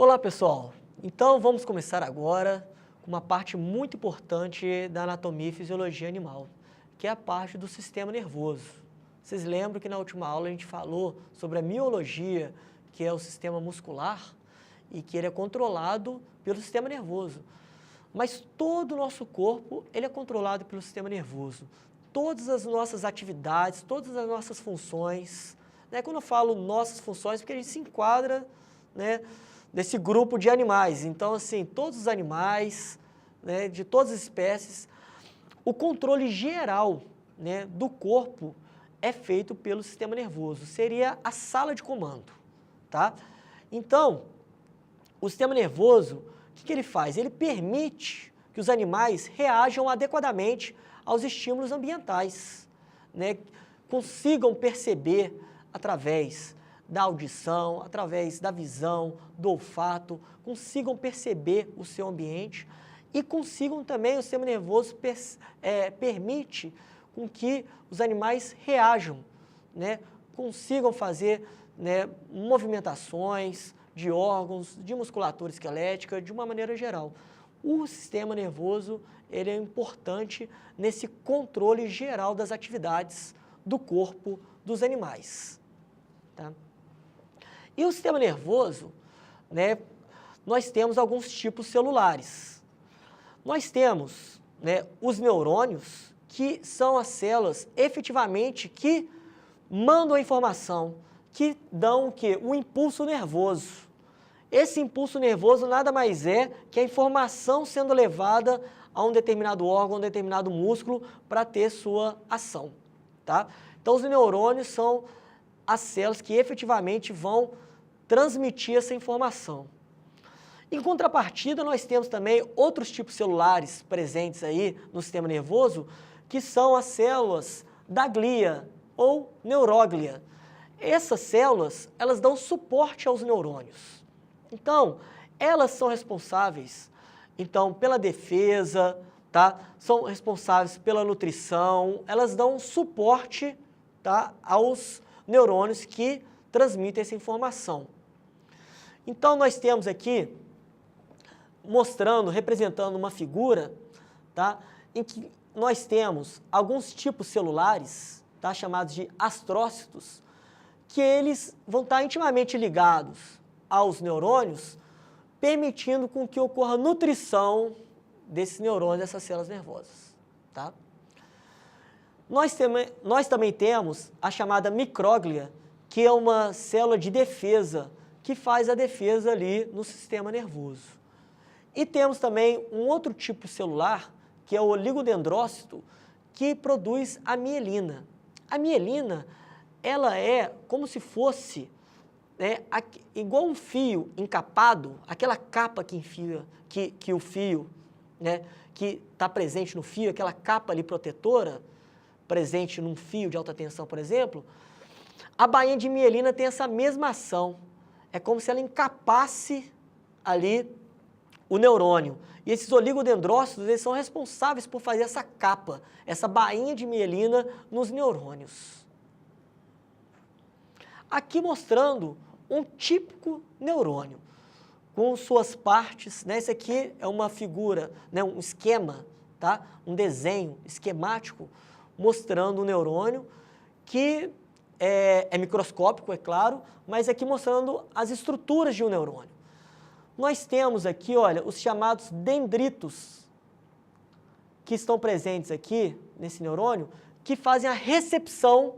Olá, pessoal! Então, vamos começar agora com uma parte muito importante da anatomia e fisiologia animal, que é a parte do sistema nervoso. Vocês lembram que na última aula a gente falou sobre a miologia, que é o sistema muscular, e que ele é controlado pelo sistema nervoso. Mas todo o nosso corpo, ele é controlado pelo sistema nervoso. Todas as nossas atividades, todas as nossas funções, né? Quando eu falo nossas funções, porque a gente se enquadra, né, nesse grupo de animais. Então, assim, todos os animais, né, de todas as espécies, o controle geral, né, do corpo é feito pelo sistema nervoso. Seria a sala de comando, tá? Então, o sistema nervoso, o que ele faz? Ele permite que os animais reajam adequadamente aos estímulos ambientais, né? Consigam perceber através da audição, através da visão, do olfato, consigam perceber o seu ambiente e consigam também, o sistema nervoso permite com que os animais reajam, né? Consigam fazer, né, movimentações de órgãos, de musculatura esquelética, de uma maneira geral. O sistema nervoso, ele é importante nesse controle geral das atividades do corpo dos animais, tá? E o sistema nervoso, né, nós temos alguns tipos celulares. Nós temos, né, os neurônios, que são as células efetivamente que mandam a informação, que dão o quê? O impulso nervoso. Esse impulso nervoso nada mais é que a informação sendo levada a um determinado órgão, a um determinado músculo para ter sua ação, tá? Então, os neurônios são as células que efetivamente vão transmitir essa informação. Em contrapartida, nós temos também outros tipos celulares presentes aí no sistema nervoso, que são as células da glia ou neuróglia. Essas células, elas dão suporte aos neurônios. Então, elas são responsáveis, então, pela defesa, tá? São responsáveis pela nutrição, elas dão suporte, tá, aos neurônios que transmitem essa informação. Então, nós temos aqui, mostrando, representando uma figura, tá, em que nós temos alguns tipos celulares, tá, chamados de astrócitos, que eles vão estar intimamente ligados aos neurônios, permitindo com que ocorra nutrição desses neurônios, dessas células nervosas, tá? Nós também temos a chamada micróglia, que é uma célula de defesa, que faz a defesa ali no sistema nervoso. E temos também um outro tipo celular, que é o oligodendrócito, que produz a mielina. A mielina, ela é como se fosse, né, igual um fio encapado, aquela capa que enfia, que o fio, né, que está presente no fio, aquela capa ali protetora, presente num fio de alta tensão, por exemplo, a bainha de mielina tem essa mesma ação. É como se ela encapasse ali o neurônio. E esses oligodendrócitos, eles são responsáveis por fazer essa capa, essa bainha de mielina nos neurônios. Aqui mostrando um típico neurônio, com suas partes, né? Esse aqui é uma figura, né? Um esquema, tá? Um desenho esquemático mostrando o neurônio, que é microscópico, é claro, mas aqui mostrando as estruturas de um neurônio. Nós temos aqui, olha, os chamados dendritos, que estão presentes aqui nesse neurônio, que fazem a recepção,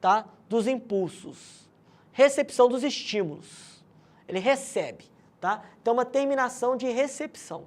tá, dos impulsos, recepção dos estímulos. Ele recebe, tá? Então, uma terminação de recepção,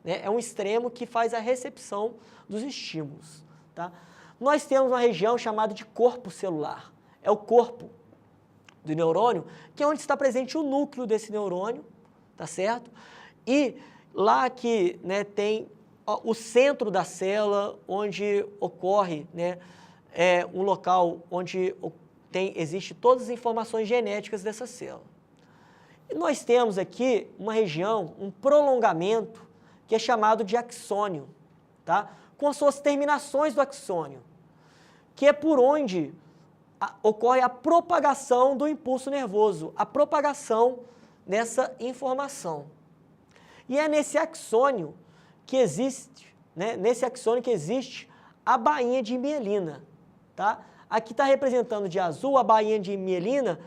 né? É um extremo que faz a recepção dos estímulos, tá? Nós temos uma região chamada de corpo celular. É o corpo do neurônio, que é onde está presente o núcleo desse neurônio, tá certo? E lá que, né, tem o centro da célula, onde ocorre, né, um local onde existe todas as informações genéticas dessa célula. E nós temos aqui uma região, um prolongamento, que é chamado de axônio, tá? Com as suas terminações do axônio, que é por onde ocorre a propagação do impulso nervoso, a propagação, nessa informação. E é nesse axônio que existe, né, a bainha de mielina, tá? Aqui está representando de azul a bainha de mielina,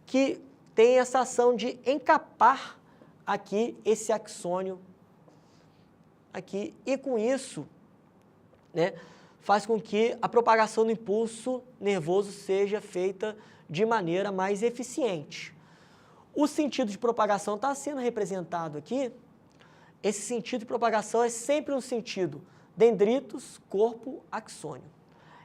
que tem essa ação de encapar aqui esse axônio aqui, e com isso, né, faz com que a propagação do impulso nervoso seja feita de maneira mais eficiente. O sentido de propagação está sendo representado aqui. Esse sentido de propagação é sempre um sentido dendritos, corpo, axônio.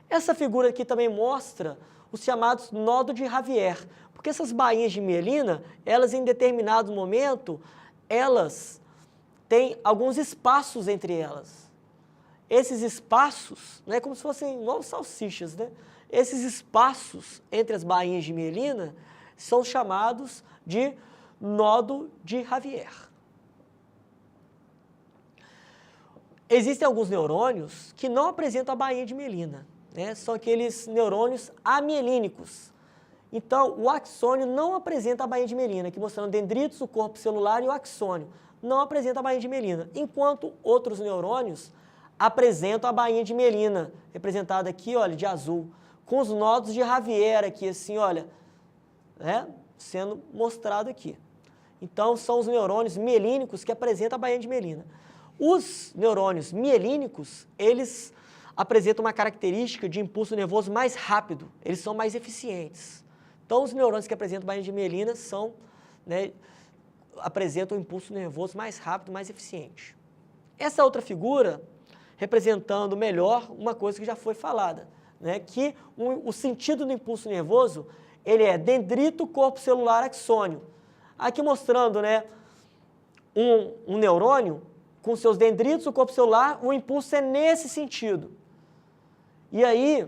Essa figura aqui também mostra os chamados nódo de Javier, porque essas bainhas de mielina, elas em determinado momento, elas têm alguns espaços entre elas. Esses espaços, né, como se fossem novos salsichas, né? Esses espaços entre as bainhas de mielina são chamados de nódo de Javier. Existem alguns neurônios que não apresentam a bainha de mielina, né? São aqueles neurônios amielínicos. Então, o axônio não apresenta a bainha de mielina, aqui mostrando dendritos, o corpo celular e o axônio. Não apresenta a bainha de mielina, enquanto outros neurônios apresentam a bainha de mielina, representada aqui, olha, de azul, com os nódos de Javier aqui, assim, olha, né, sendo mostrado aqui. Então, são os neurônios mielínicos que apresentam a bainha de mielina. Os neurônios mielínicos, eles apresentam uma característica de impulso nervoso mais rápido, eles são mais eficientes. Então, os neurônios que apresentam bainha de mielina são, né, apresentam um impulso nervoso mais rápido, mais eficiente. Essa outra figura, representando melhor uma coisa que já foi falada, né, que o sentido do impulso nervoso, ele é dendrito, corpo celular, axônio. Aqui mostrando, né, um neurônio com seus dendritos, o corpo celular, o impulso é nesse sentido. E aí,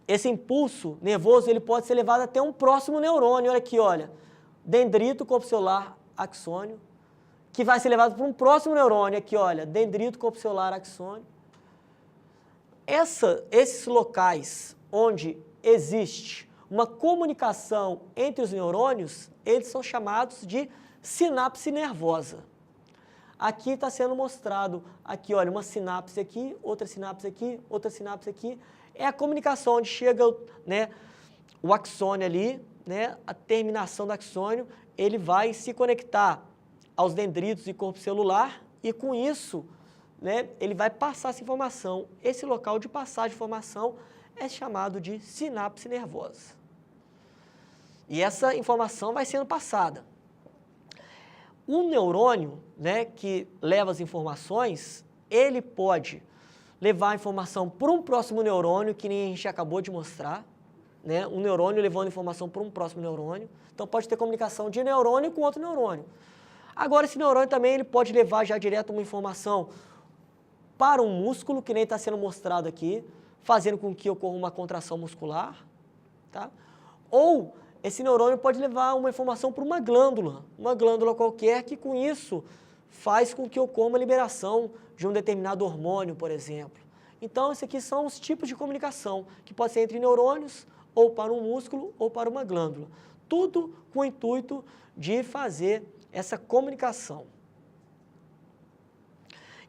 esse impulso nervoso, ele pode ser levado até um próximo neurônio, olha aqui, olha, dendrito, corpo celular, axônio, que vai ser levado para um próximo neurônio, aqui, olha, dendrito, corpo celular, axônio. Esses locais onde existe uma comunicação entre os neurônios, eles são chamados de sinapse nervosa. Aqui está sendo mostrado, aqui, olha, uma sinapse aqui, outra sinapse aqui, outra sinapse aqui. É a comunicação onde chega, né, o axônio ali, né, a terminação do axônio, ele vai se conectar aos dendritos e corpo celular e com isso, né, ele vai passar essa informação. Esse local de passagem de informação é chamado de sinapse nervosa. E essa informação vai sendo passada. O neurônio, né, que leva as informações, ele pode levar a informação para um próximo neurônio, que nem a gente acabou de mostrar, né, um neurônio levando informação para um próximo neurônio. Então, pode ter comunicação de neurônio com outro neurônio. Agora, esse neurônio também ele pode levar já direto uma informação para um músculo, que nem está sendo mostrado aqui, fazendo com que ocorra uma contração muscular, tá? Ou esse neurônio pode levar uma informação para uma glândula qualquer, que com isso faz com que ocorra uma liberação de um determinado hormônio, por exemplo. Então, esses aqui são os tipos de comunicação, que pode ser entre neurônios, ou para um músculo, ou para uma glândula. Tudo com o intuito de fazer essa comunicação.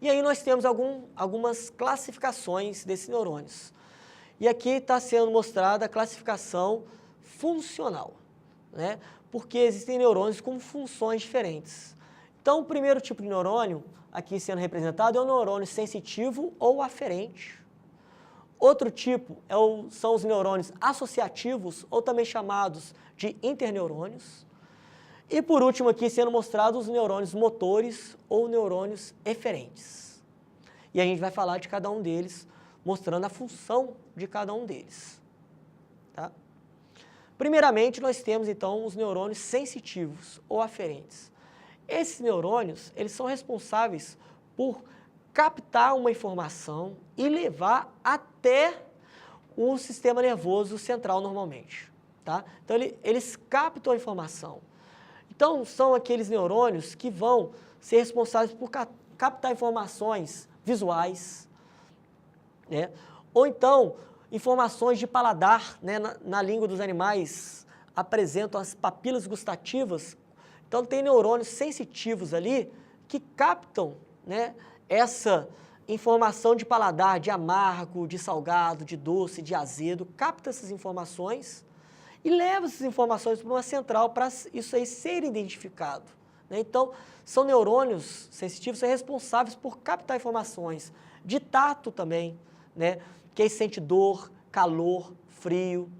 E aí nós temos algumas classificações desses neurônios. E aqui está sendo mostrada a classificação funcional, né? Porque existem neurônios com funções diferentes. Então, o primeiro tipo de neurônio, aqui sendo representado, é o neurônio sensitivo ou aferente. Outro tipo são os neurônios associativos, ou também chamados de interneurônios. E por último aqui sendo mostrados os neurônios motores ou neurônios eferentes. E a gente vai falar de cada um deles, mostrando a função de cada um deles. Tá? Primeiramente, nós temos então os neurônios sensitivos ou aferentes. Esses neurônios, eles são responsáveis por captar uma informação e levar até o sistema nervoso central normalmente. Tá? Então, eles captam a informação. Então, são aqueles neurônios que vão ser responsáveis por captar informações visuais, né? Ou então, informações de paladar, né? Na língua dos animais, apresentam as papilas gustativas Então, tem neurônios sensitivos ali que captam, né, essa informação de paladar, de amargo, de salgado, de doce, de azedo, capta essas informações e leva essas informações para uma central para isso aí ser identificado, né? Então, são neurônios sensitivos, são responsáveis por captar informações de tato também, né? Quem sente dor, calor, frio,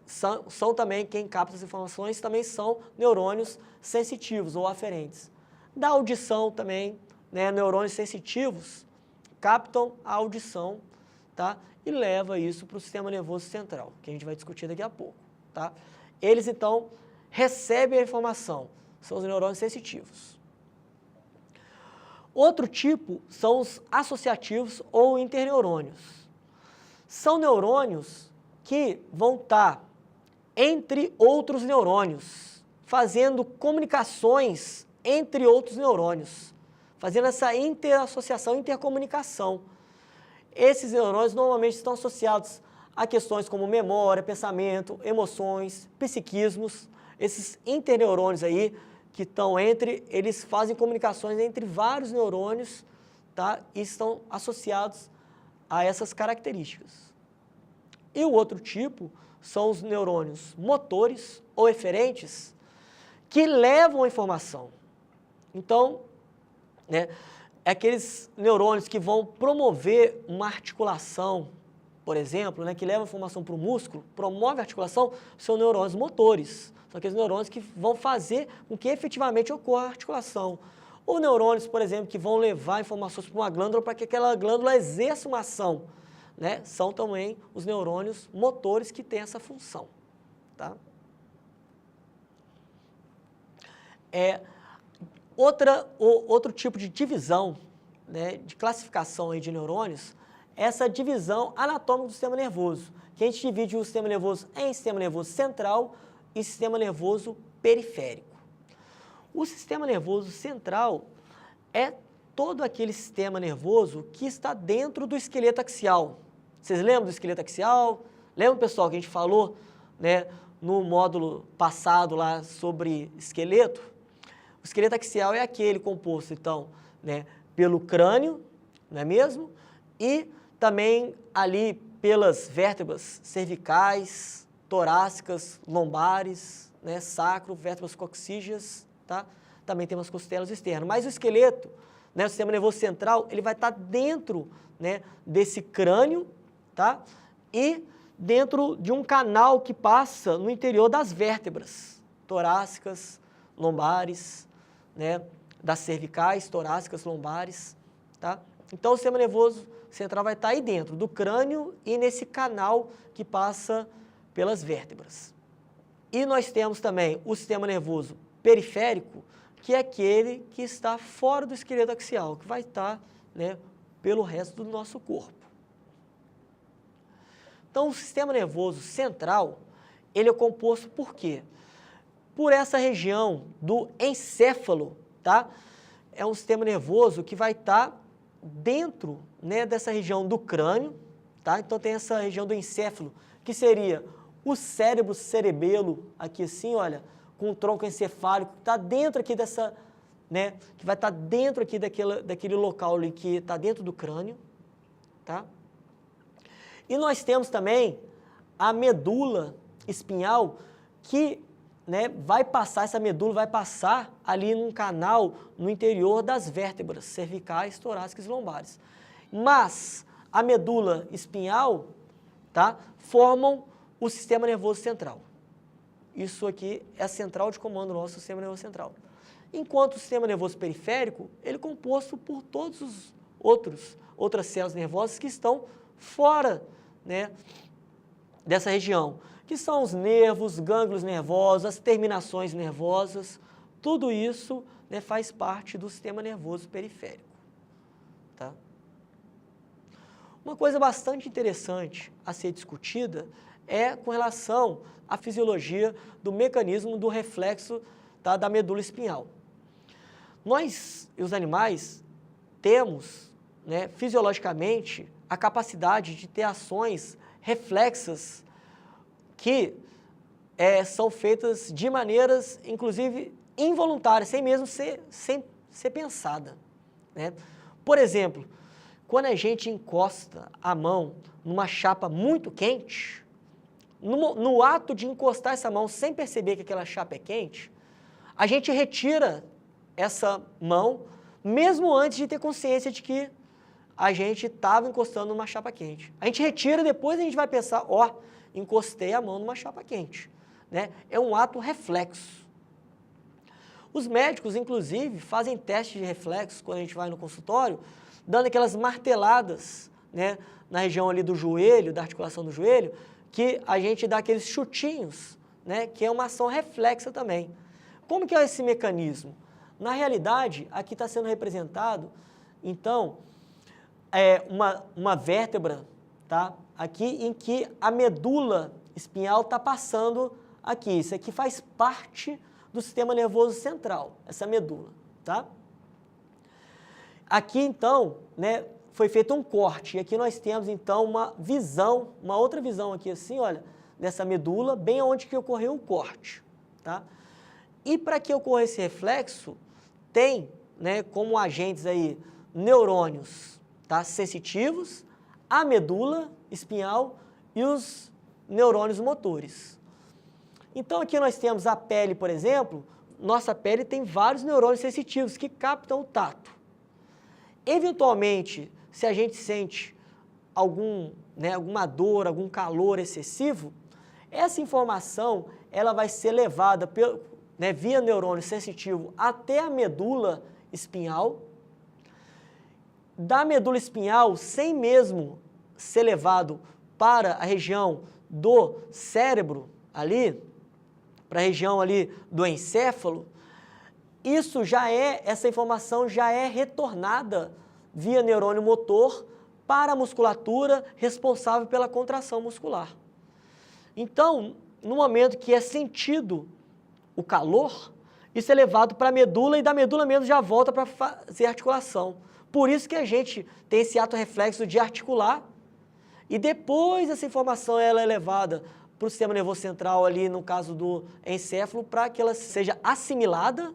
são também, quem capta as informações também são neurônios sensitivos ou aferentes. Da audição também, né? Neurônios sensitivos captam a audição, tá? E leva isso para o sistema nervoso central, que a gente vai discutir daqui a pouco, tá? Eles, então, recebem a informação, são os neurônios sensitivos. Outro tipo são os associativos ou interneurônios. São neurônios que vão estar entre outros neurônios, fazendo comunicações entre outros neurônios, fazendo essa interassociação, intercomunicação. Esses neurônios normalmente estão associados a questões como memória, pensamento, emoções, psiquismos. Esses interneurônios aí que estão eles fazem comunicações entre vários neurônios, tá? E estão associados a essas características. E o outro tipo são os neurônios motores ou eferentes que levam a informação. Então, né, aqueles neurônios que vão promover uma articulação, por exemplo, né, que levam a informação para o músculo, promove a articulação, são neurônios motores. São aqueles neurônios que vão fazer com que efetivamente ocorra a articulação. Ou neurônios, por exemplo, que vão levar informações para uma glândula para que aquela glândula exerça uma ação, né? São também os neurônios motores que têm essa função, tá? Outro tipo de divisão, né, de classificação aí de neurônios, essa divisão anatômica do sistema nervoso, que a gente divide o sistema nervoso em sistema nervoso central e sistema nervoso periférico. O sistema nervoso central é todo aquele sistema nervoso que está dentro do esqueleto axial. Vocês lembram do esqueleto axial? Lembra, pessoal, que a gente falou, né, no módulo passado lá sobre esqueleto? O esqueleto axial é aquele composto, então, né, pelo crânio, não é mesmo? E também ali pelas vértebras cervicais, torácicas, lombares, né, sacro, vértebras coxígeas, tá? Também tem umas costelas externas. Mas o esqueleto, né, o sistema nervoso central, ele vai estar dentro, né, desse crânio, tá? E dentro de um canal que passa no interior das vértebras torácicas, lombares, né, das cervicais, torácicas, lombares, tá? Então o sistema nervoso central vai estar aí dentro do crânio e nesse canal que passa pelas vértebras. E nós temos também o sistema nervoso periférico, que é aquele que está fora do esqueleto axial, que vai estar, né, pelo resto do nosso corpo. Então, o sistema nervoso central, ele é composto por quê? Por essa região do encéfalo, tá? É um sistema nervoso que vai estar dentro, né, dessa região do crânio, tá? Então, tem essa região do encéfalo, que seria o cérebro cerebelo, aqui assim, olha, com o tronco encefálico, que está dentro aqui dessa, né, que vai estar dentro aqui daquele local ali que está dentro do crânio, tá? E nós temos também a medula espinhal que, né, essa medula vai passar ali num canal no interior das vértebras cervicais, torácicas e lombares. Mas a medula espinhal, tá, formam o sistema nervoso central. Isso aqui é a central de comando do nosso sistema nervoso central. Enquanto o sistema nervoso periférico, ele é composto por todos os outras células nervosas que estão fora, né, dessa região, que são os nervos, gânglios nervosos, as terminações nervosas, tudo isso, né, faz parte do sistema nervoso periférico, tá? Uma coisa bastante interessante a ser discutida é com relação à fisiologia do mecanismo do reflexo, tá, da medula espinhal. Nós e os animais temos, né, fisiologicamente a capacidade de ter ações reflexas que são feitas de maneiras, inclusive, involuntária, sem mesmo ser pensada, né? Por exemplo, quando a gente encosta a mão numa chapa muito quente, no ato de encostar essa mão sem perceber que aquela chapa é quente, a gente retira essa mão mesmo antes de ter consciência de que a gente estava encostando numa chapa quente. A gente retira, depois a gente vai pensar, ó, encostei a mão numa chapa quente, né? É um ato reflexo. Os médicos, inclusive, fazem testes de reflexo quando a gente vai no consultório, dando aquelas marteladas, né, na região ali do joelho, da articulação do joelho, que a gente dá aqueles chutinhos, né, que é uma ação reflexa também. Como que é esse mecanismo? Na realidade, aqui está sendo representado, então, uma vértebra, tá? Aqui em que a medula espinhal está passando aqui. Isso aqui faz parte do sistema nervoso central, essa medula, tá? Aqui, então, né, foi feito um corte, e aqui nós temos, então, uma visão, uma outra visão aqui, assim, olha, dessa medula, bem onde que ocorreu o corte, tá? E para que ocorra esse reflexo, tem, né, como agentes aí, neurônios, tá, sensitivos, a medula espinhal e os neurônios motores. Então, aqui nós temos a pele, por exemplo, nossa pele tem vários neurônios sensitivos que captam o tato. Eventualmente, se a gente sente alguma dor, algum calor excessivo, essa informação ela vai ser levada via neurônio sensitivo até a medula espinhal. Da medula espinhal, sem mesmo ser levado para a região do cérebro, ali, para a região ali do encéfalo, essa informação já é retornada via neurônio motor para a musculatura responsável pela contração muscular. Então, no momento que é sentido o calor, isso é levado para a medula e da medula mesmo já volta para fazer articulação. Por isso que a gente tem esse ato reflexo de articular e depois essa informação ela é levada para o sistema nervoso central ali, no caso do encéfalo, para que ela seja assimilada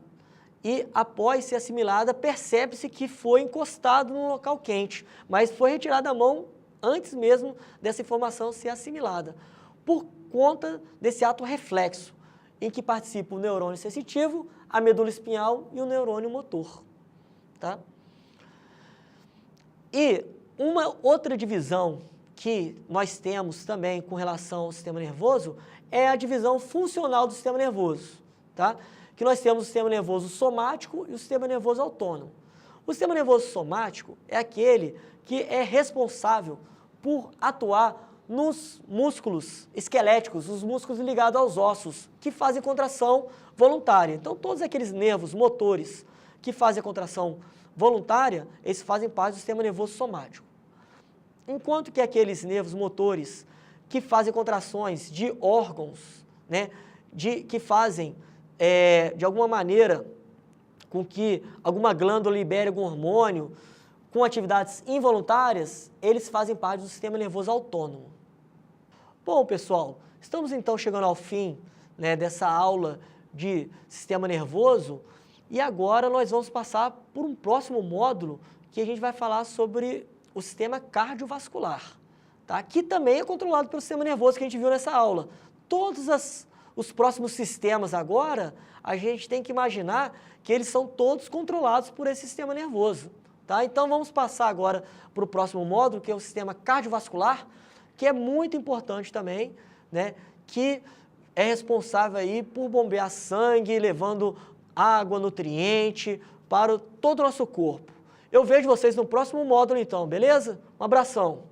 e após ser assimilada percebe-se que foi encostado num local quente, mas foi retirada a mão antes mesmo dessa informação ser assimilada, por conta desse ato reflexo, em que participa o neurônio sensitivo, a medula espinhal e o neurônio motor, tá? E uma outra divisão que nós temos também com relação ao sistema nervoso é a divisão funcional do sistema nervoso, tá? Que nós temos o sistema nervoso somático e o sistema nervoso autônomo. O sistema nervoso somático é aquele que é responsável por atuar nos músculos esqueléticos, os músculos ligados aos ossos, que fazem contração voluntária. Então, todos aqueles nervos motores que fazem a contração voluntária, eles fazem parte do sistema nervoso somático. Enquanto que aqueles nervos motores que fazem contrações de órgãos, né, que fazem, de alguma maneira, com que alguma glândula libere algum hormônio, com atividades involuntárias, eles fazem parte do sistema nervoso autônomo. Bom, pessoal, estamos então chegando ao fim, né, dessa aula de sistema nervoso e agora nós vamos passar por um próximo módulo que a gente vai falar sobre o sistema cardiovascular, tá? Que também é controlado pelo sistema nervoso que a gente viu nessa aula. Todos os próximos sistemas agora, a gente tem que imaginar que eles são todos controlados por esse sistema nervoso, tá? Então vamos passar agora para o próximo módulo, que é o sistema cardiovascular, que é muito importante também, né? Que é responsável aí por bombear sangue, levando água, nutriente para todo o nosso corpo. Eu vejo vocês no próximo módulo então, beleza? Um abração!